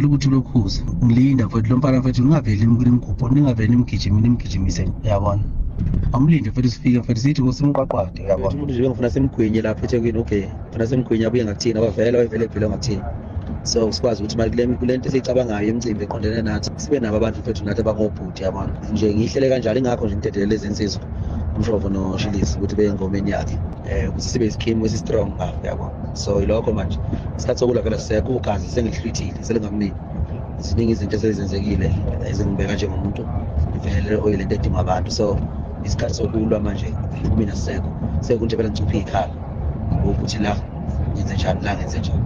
ngicela ukuthi ulokhuze ngilinda mfethu lo mfana mfethu ningaveli nimgubho ningaveli nimgijimise yabona amlinde mfethu sifike mfethu sithi kusemqwaqwade yabona umuntu nje ngifuna semgwinye lapha eThekwini. Okay, ngifuna semgwinye abuye ngakuthini abavela wayevele phela ngakuthini. So sikwazi ukuthi manje kule nto esiyicabangayo emcimbi eqondene nathi sibe nabo abantu mfethu nathi abangobhuti yabona. Nje ngihlele kanjalo ingakho nje ngidedele lezi insizwa uMhlovo noShilisi ukuthi beye engomeni yakhe ukuthi sibe isikhimu esi-strong ngapha yabona. So ilokho manje isikhathi sokulwa vele sisekho ugazi sengilihlwithile selingamnini. Ziningi izinto esezenzekile ezingibeka njengomuntu vele oyilento edinga abantu. So isikhathi sokulwa manje mina sisekho nje vele ngicuphe ikhala ukuthi la ngenze njani la ngenze njani.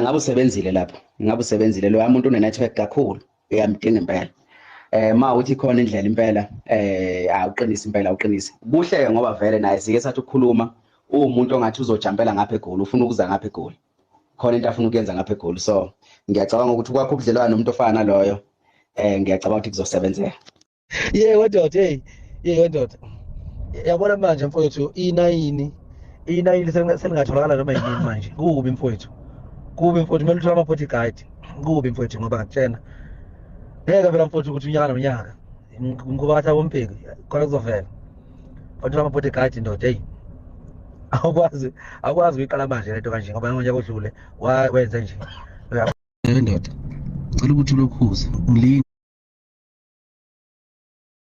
Ngabe usebenzile lapho, ngabe usebenzile lo muntu une-network kakhulu uyamdinga impela. Ma uthi khona indlela impela awuqinise impela uqinise. Kuhle ngoba vele naye sike sathi ukukhuluma umuntu ongathi uzojampela ngapha eGoli ufuna ukuza ngapha eGoli. Khona into afuna ukuyenza ngapha eGoli. So ngiyacabanga ukuthi kwakho ubudlelwano nomuntu ofana naloyo ngiyacabanga ukuthi kuzosebenzeka. Wendoda wendoda. Yabona manje mfowethu inayini selingatholakala noma yini manje. Kubi mfowethu. Kubi mfowethu kumele uthole ama-bodyguard. Kubi mfowethu ngoba ngitshena. Ngeke vele mfowethu ukuthi unyaka nonyaka. Ngikubatha wompeki khona kuzovela. Uthole ama-bodyguard ndoda akwazi ukuyiqala manje lento kanje ngoba ngonyaka odlule wenze nje. Ndoda ngicela ukuthi ulokhuze ngilinde